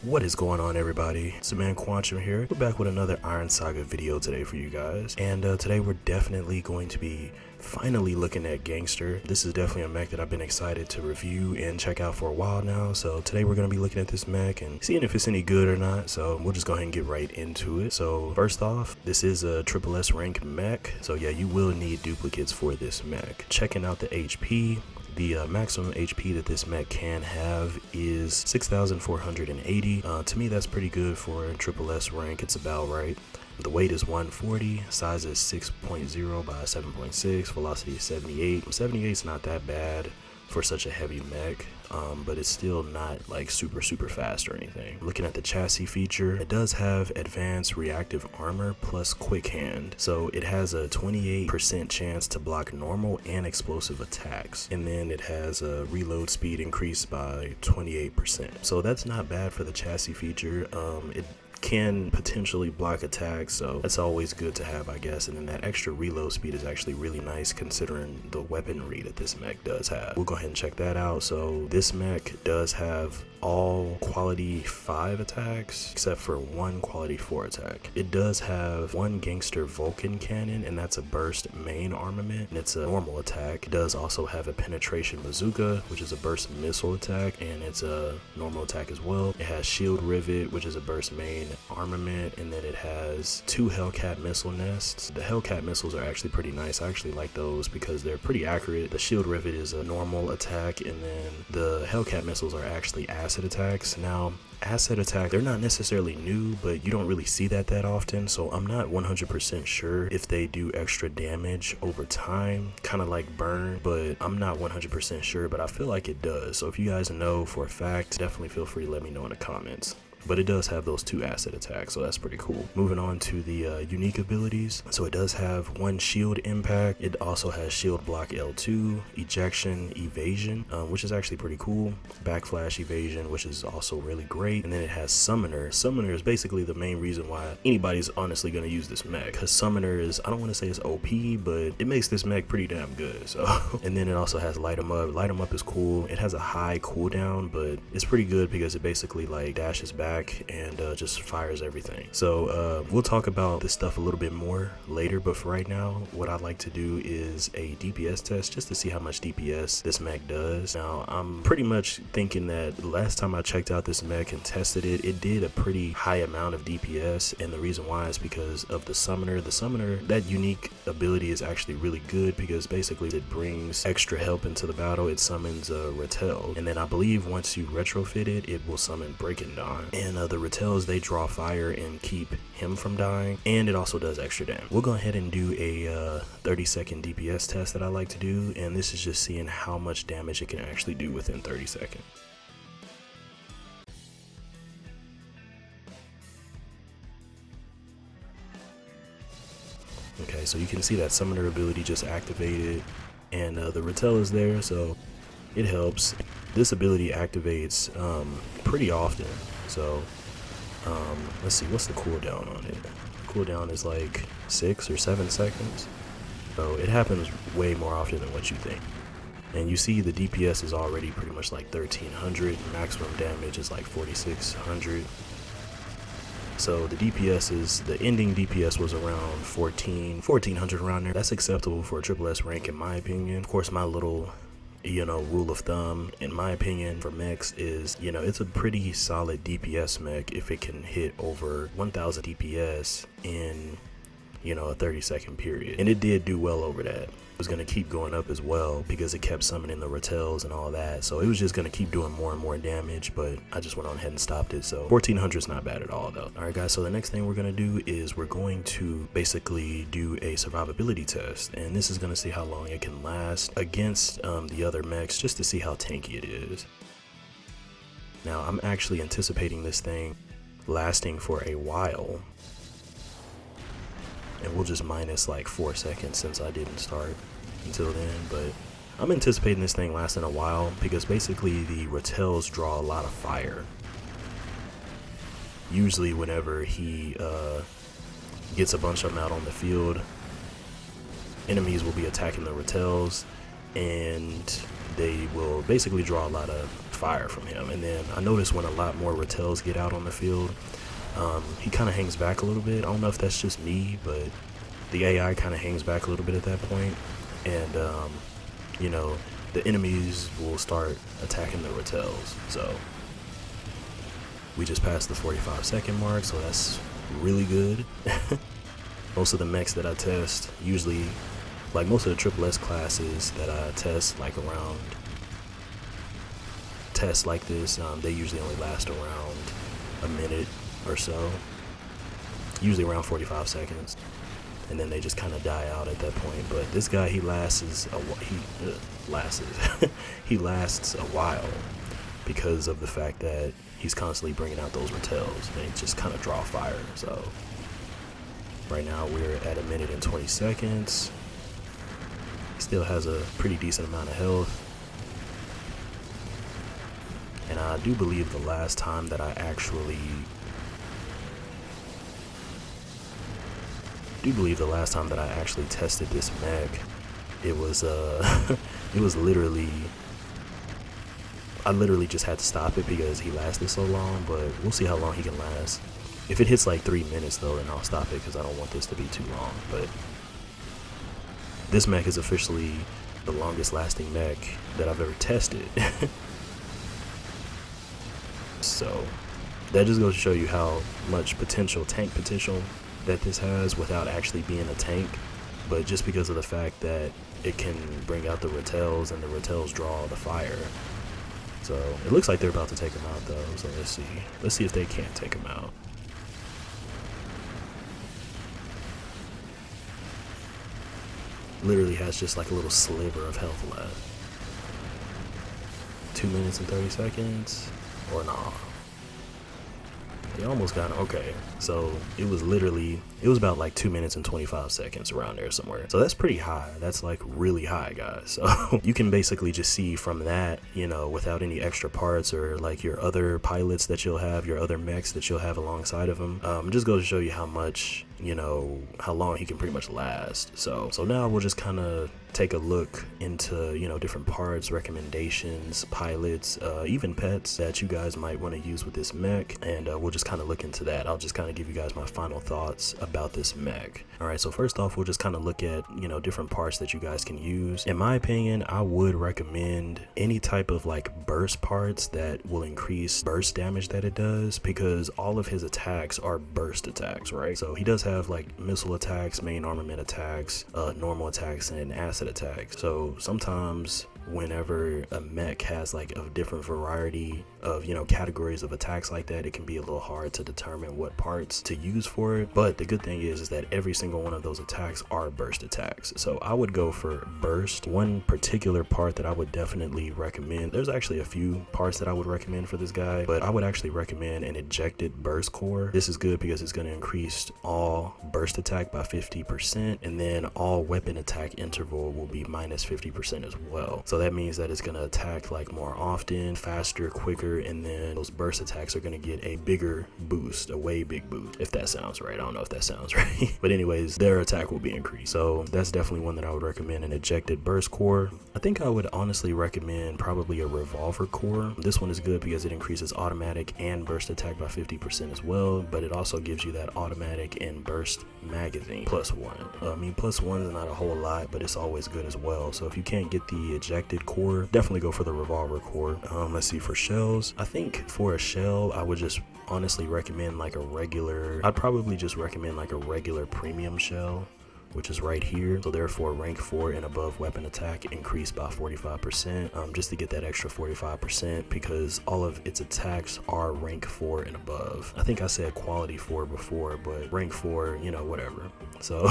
What is going on, everybody? It's the man Quantum here. We're back with another Iron Saga video today for you guys, and today we're definitely going to be finally looking at Gangster. This is definitely a mech that I've been excited to review and check out for a while now, so today we're going to be looking at this mech and seeing if it's any good or not, so we'll just go ahead and get right into it. So first off, this is a Sss-Class rank mech, so yeah, you will need duplicates for this mech. Checking out the HP. The maximum HP that this mech can have is 6,480. To me, that's pretty good for a Sss rank. It's about right. The weight is 140, size is 6.0 by 7.6, velocity is 78. 78 is not that bad for such a heavy mech, but it's still not like super fast or anything. Looking at the chassis feature, it does have advanced reactive armor plus quick hand, so it has a 28% chance to block normal and explosive attacks, and then it has a reload speed increased by 28%, so that's not bad for the chassis feature. It can potentially block attacks, so that's always good to have, I guess. And then that extra reload speed is actually really nice considering the weaponry that this mech does have. We'll go ahead and check that out. So this mech does have all quality 5 attacks except for one quality 4 attack. It does have one Gangster Vulcan cannon, and that's a burst main armament, and it's a normal attack. It does also have a penetration bazooka, which is a burst missile attack, and it's a normal attack as well. It has shield rivet, which is a burst main armament, and then it has 2 Hellcat missile nests. The Hellcat missiles are actually pretty nice. I actually like those because they're pretty accurate. The shield rivet is a normal attack, and then the Hellcat missiles are actually acid attacks. Now, acid attack, they're not necessarily new, but you don't really see that often, so I'm not 100% sure if they do extra damage over time, kind of like burn, but I'm not 100% sure, but I feel like it does. So if you guys know for a fact, definitely feel free to let me know in the comments. But it does have those 2 acid attacks, so that's pretty cool. Moving on to the unique abilities. So it does have 1 shield impact. It also has shield block L2, ejection, evasion, which is actually pretty cool. Backflash evasion, which is also really great. And then it has summoner. Summoner is basically the main reason why anybody's honestly going to use this mech, because summoner is, I don't want to say it's OP, but it makes this mech pretty damn good. So, and then it also has light 'em up. Light 'em up is cool. It has a high cooldown, but it's pretty good because it basically like dashes back and just fires everything. So we'll talk about this stuff a little bit more later, but for right now, what I'd like to do is a DPS test just to see how much DPS this mech does. Now, I'm pretty much thinking that the last time I checked out this mech and tested it, it did a pretty high amount of DPS, and the reason why is because of the summoner. The summoner, that unique ability is actually really good because basically it brings extra help into the battle. It summons Rattel, and then I believe once you retrofit it, it will summon Breaking Dawn. And the Rattels, they draw fire and keep him from dying, and it also does extra damage. We'll go ahead and do a 30-second DPS test that I like to do, and this is just seeing how much damage it can actually do within 30 seconds. Okay, so you can see that summoner ability just activated, and the Rattel is there, so it helps. This ability activates pretty often. So let's see, what's the cooldown on it? Cooldown is like 6 or 7 seconds. So it happens way more often than what you think. And you see the DPS is already pretty much like 1300. Maximum damage is like 4600. So the DPS is, the ending DPS was around 1400 around there. That's acceptable for a Sss rank in my opinion. Of course, my little rule of thumb in my opinion for mechs is, it's a pretty solid DPS mech if it can hit over 1000 DPS in, a 30-second period. And it did do well over that. It was going to keep going up as well because it kept summoning the Rattels and all that. So it was just going to keep doing more and more damage, but I just went on ahead and stopped it. So 1400 is not bad at all though. All right guys, so the next thing we're going to do is we're going to basically do a survivability test, and this is going to see how long it can last against the other mechs, just to see how tanky it is. Now, I'm actually anticipating this thing lasting for a while, and we'll just minus like 4 seconds since I didn't start until then, but I'm anticipating this thing lasting a while because basically the Rattels draw a lot of fire. Usually whenever he gets a bunch of them out on the field, enemies will be attacking the Rattels, and they will basically draw a lot of fire from him. And then I noticed when a lot more Rattels get out on the field, he kind of hangs back a little bit. I don't know if that's just me, but the AI kind of hangs back a little bit at that point. And, you know, the enemies will start attacking the Rattels. So we just passed the 45-second mark, so that's really good. Most of the mechs that I test, usually, like most of the Triple-S classes that I test, like around tests like this, they usually only last around a minute or so, usually around 45 seconds, and then they just kind of die out at that point. But this guy, he lasts he lasts a while because of the fact that he's constantly bringing out those Rattels, and they just kind of draw fire. So right now we're at 1 minute and 20 seconds. He still has a pretty decent amount of health. And I do believe the last time that I actually tested this mech, it was it was literally, I literally just had to stop it because he lasted so long, but we'll see how long he can last. If it hits like 3 minutes though, then I'll stop it because I don't want this to be too long. But this mech is officially the longest lasting mech that I've ever tested. So that just goes to show you how much potential, tank potential, that this has without actually being a tank. But just because of the fact that it can bring out the Rattels, and the Rattels draw the fire. So it looks like they're about to take him out though, so let's see if they can't take him out. Literally has just like a little sliver of health left. 2 minutes and 30 seconds, or nah. He almost got him. Okay, so it was about like 2 minutes and 25 seconds around there somewhere. So that's pretty high. That's like really high, guys. So you can basically just see from that, you know, without any extra parts or like your other pilots that you'll have, your other mechs that you'll have alongside of him, just goes to show you how much, you know, how long he can pretty much last. So now we'll just kind of take a look into, you know, different parts, recommendations, pilots, even pets that you guys might want to use with this mech, and we'll just kind of look into that. I'll just kind of give you guys my final thoughts about this mech. All right, so first off, we'll just kind of look at, you know, different parts that you guys can use. In my opinion, I would recommend any type of like burst parts that will increase burst damage that it does, because all of his attacks are burst attacks, right? So he does have like missile attacks, main armament attacks, normal attacks, and acid attacks. So sometimes whenever a mech has like a different variety of, you know, categories of attacks like that, it can be a little hard to determine what parts to use for it. But the good thing is that every single one of those attacks are burst attacks. So I would go for burst. One particular part that I would definitely recommend, there's actually a few parts that I would recommend for this guy, but I would actually recommend an ejected burst core. This is good because it's going to increase all burst attack by 50%, and then all weapon attack interval will be minus 50% as well. So that means that it's going to attack like more often, faster, quicker, and then those burst attacks are going to get a bigger boost, a way big boost, if that sounds right. I don't know if that sounds right, but anyways, their attack will be increased. So that's definitely one that I would recommend, an ejected burst core. I think I would honestly recommend probably a revolver core. This one is good because it increases automatic and burst attack by 50% as well, but it also gives you that automatic and burst magazine +1. I mean, +1 is not a whole lot, but it's always good as well. So if you can't get the ejected core, definitely go for the revolver core. Let's see, for shells, I think for a shell, I would just honestly recommend like a regular, I'd probably just recommend like a regular premium shell, which is right here. So therefore rank 4 and above weapon attack increased by 45%, just to get that extra 45%, because all of its attacks are rank 4 and above. I think I said quality 4 before, but rank 4, you know, whatever. So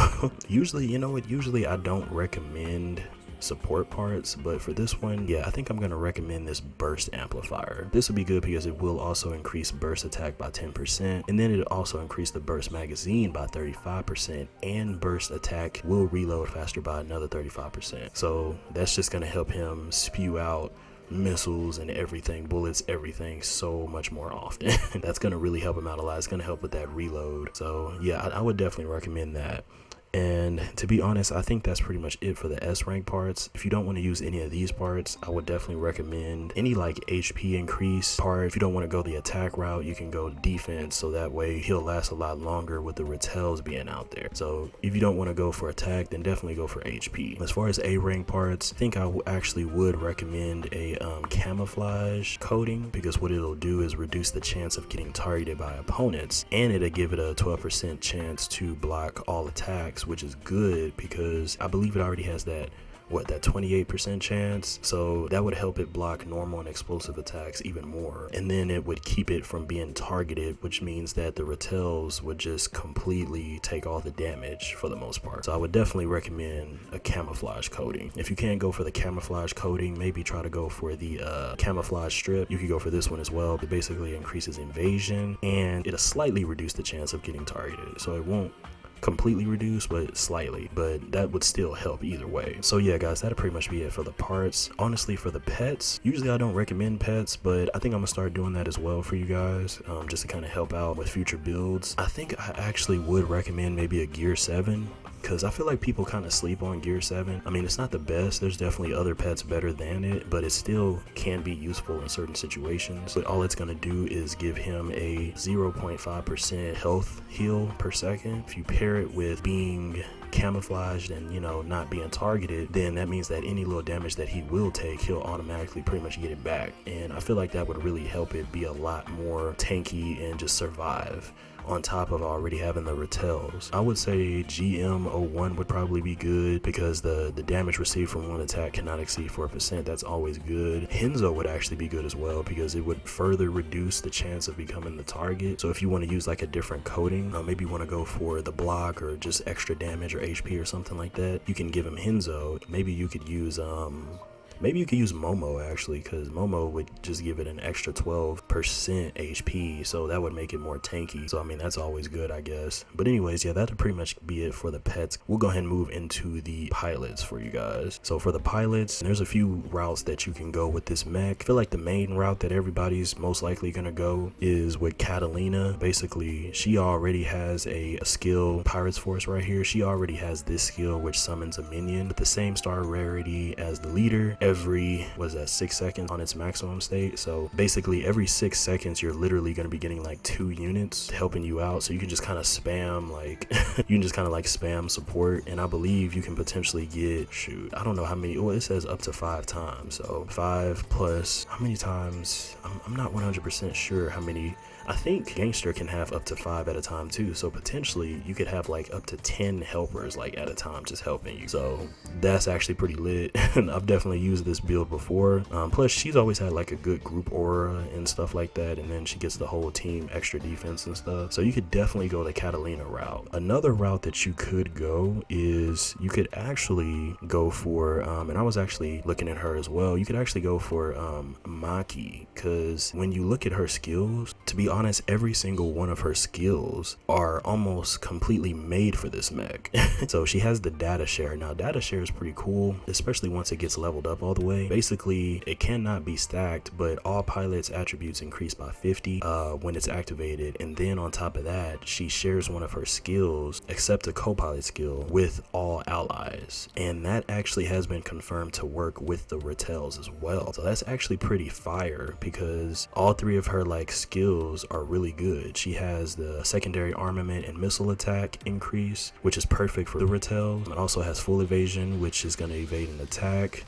usually, you know what, usually I don't recommend support parts, but for this one, yeah, I think I'm going to recommend this burst amplifier. This would be good because it will also increase burst attack by 10%, and then it'll also increase the burst magazine by 35%, and burst attack will reload faster by another 35%. So that's just going to help him spew out missiles and everything, bullets, everything, so much more often. That's going to really help him out a lot. It's going to help with that reload. So yeah, I would definitely recommend that. And to be honest, I think that's pretty much it for the S rank parts. If you don't want to use any of these parts, I would definitely recommend any like HP increase part. If you don't want to go the attack route, you can go defense, so that way he'll last a lot longer with the Rattels being out there. So if you don't want to go for attack, then definitely go for HP. As far as A rank parts, I think I actually would recommend a camouflage coating, because what it'll do is reduce the chance of getting targeted by opponents, and it'll give it a 12% chance to block all attacks, which is good because I believe it already has that 28% chance, so that would help it block normal and explosive attacks even more, and then it would keep it from being targeted, which means that the Rattels would just completely take all the damage for the most part. So I would definitely recommend a camouflage coating. If you can't go for the camouflage coating, maybe try to go for the camouflage strip. You could go for this one as well. It basically increases invasion, and it'll slightly reduce the chance of getting targeted, so it won't completely reduce, but slightly, but that would still help either way. So yeah guys, that'll pretty much be it for the parts. Honestly, for the pets, usually I don't recommend pets, but I think I'm gonna start doing that as well for you guys, just to kind of help out with future builds. I think I actually would recommend maybe a gear 7, because I feel like people kind of sleep on gear 7. I mean, it's not the best, there's definitely other pets better than it, but it still can be useful in certain situations. But all it's going to do is give him a 0.5% health heal per second. If you pair it with being camouflaged and, you know, not being targeted, then that means that any little damage that he will take, he'll automatically pretty much get it back. And I feel like that would really help it be a lot more tanky and just survive, on top of already having the Rattels. I would say GM01 would probably be good, because the damage received from one attack cannot exceed 4%. That's always good. Henzo would actually be good as well, because it would further reduce the chance of becoming the target. So if you want to use like a different coating, maybe you want to go for the block or just extra damage or HP or something like that, you can give him Henzo. Maybe you could use Momo actually, because Momo would just give it an extra 12% HP, so that would make it more tanky. So I mean, that's always good, I guess. But anyways, yeah, that'll pretty much be it for the pets. We'll go ahead and move into the pilots for you guys. So for the pilots, there's a few routes that you can go with this mech. I feel like the main route that everybody's most likely gonna go is with Catalina. Basically, she already has a skill, Pirates Force right here. She already has this skill which summons a minion with the same star rarity as the leader every 6 seconds on its maximum state. So basically every 6 seconds you're literally going to be getting like 2 units helping you out, so you can just kind of spam like spam support, and I believe you can potentially get, shoot, I don't know how many, well, it says up to 5 times, so 5 plus how many times, I'm not 100% sure how many. I think Gangster can have up to 5 at a time too, so potentially you could have like up to 10 helpers like at a time just helping you. So that's actually pretty lit. And I've definitely used this build before. Plus she's always had like a good group aura and stuff like that, and then she gets the whole team extra defense and stuff. So you could definitely go the Catalina route. Another route that you could go is you could actually go for, and I was actually looking at her as well, you could actually go for Maki, because when you look at her skills, to be honest, every single one of her skills are almost completely made for this mech. So she has the data share. Now data share is pretty cool, especially once it gets leveled up all the way. Basically it cannot be stacked, but all pilots attributes increase by 50 when it's activated, and then on top of that she shares one of her skills, except a co-pilot skill, with all allies, and that actually has been confirmed to work with the Rattels as well. So that's actually pretty fire, because all 3 of her like skills are really good. She has the secondary armament and missile attack increase, which is perfect for the Rattels. It also has full evasion, which is going to evade an attack,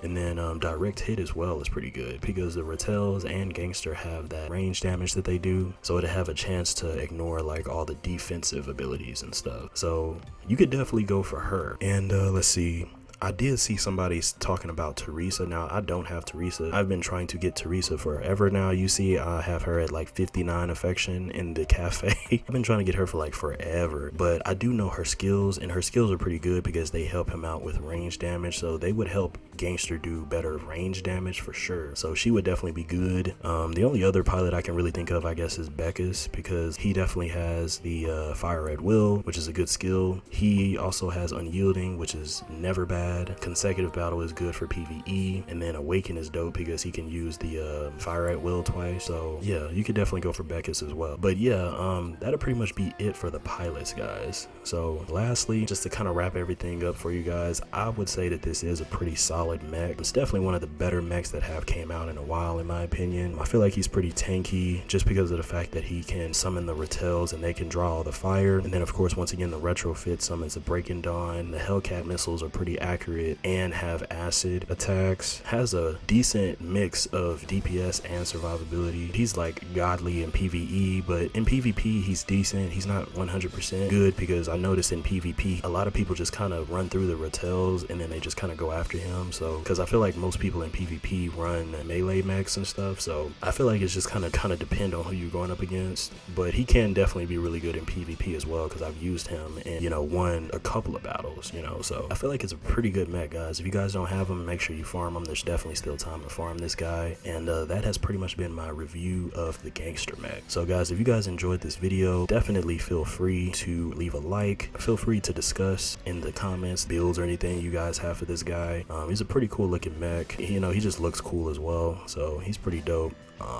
and then direct hit as well is pretty good, because the Rattels and Gangster have that range damage that they do, so it'll have a chance to ignore like all the defensive abilities and stuff. So you could definitely go for her. And let's see, I did see somebody talking about Teresa. Now I don't have Teresa. I've been trying to get Teresa forever now. You see I have her at like 59 affection in the cafe. I've been trying to get her for like forever, but I do know her skills, and her skills are pretty good because they help him out with range damage, so they would help Gangster do better range damage for sure. So she would definitely be good. The only other pilot I can really think of, I guess, is Beckus, because he definitely has the fire at will, which is a good skill. He also has unyielding, which is never bad. bad. Consecutive battle is good for PvE, and then Awaken is dope because he can use the fire at will twice. So yeah, you could definitely go for Beckus as well. But yeah, that'll pretty much be it for the pilots, guys. So lastly, just to kind of wrap everything up for you guys, I would say that this is a pretty solid mech. It's definitely one of the better mechs that have came out in a while, in my opinion. I feel like he's pretty tanky just because of the fact that he can summon the Rattels and they can draw all the fire. And then of course, once again, the retrofit summons the Breaking Dawn. The Hellcat missiles are pretty accurate and have acid attacks. Has a decent mix of DPS and survivability. He's like godly in PvE, but in PvP he's decent. He's not 100% good because I noticed in PvP a lot of people just kind of run through the Rattels and then they just kind of go after him. So because I feel like most people in PvP run melee mechs and stuff, so I feel like it's just kind of depend on who you're going up against. But he can definitely be really good in PvP as well because I've used him and, you know, won a couple of battles, you know. So I feel like it's a pretty good mech, guys. If you guys don't have him, make sure you farm him. There's definitely still time to farm this guy. And that has pretty much been my review of the Gangster mech. So guys, if you guys enjoyed this video, definitely feel free to leave a like. Feel free to discuss in the comments builds or anything you guys have for this guy. He's a pretty cool looking mech. You know, he just looks cool as well, so he's pretty dope.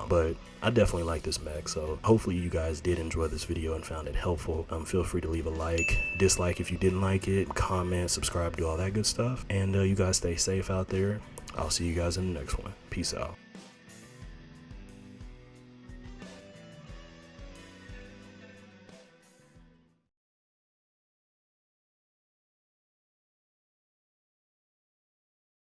But I definitely like this mech, so hopefully you guys did enjoy this video and found it helpful. Feel free to leave a like, dislike if you didn't like it, comment, subscribe, do all that good stuff. And you guys stay safe out there. I'll see you guys in the next one. Peace out.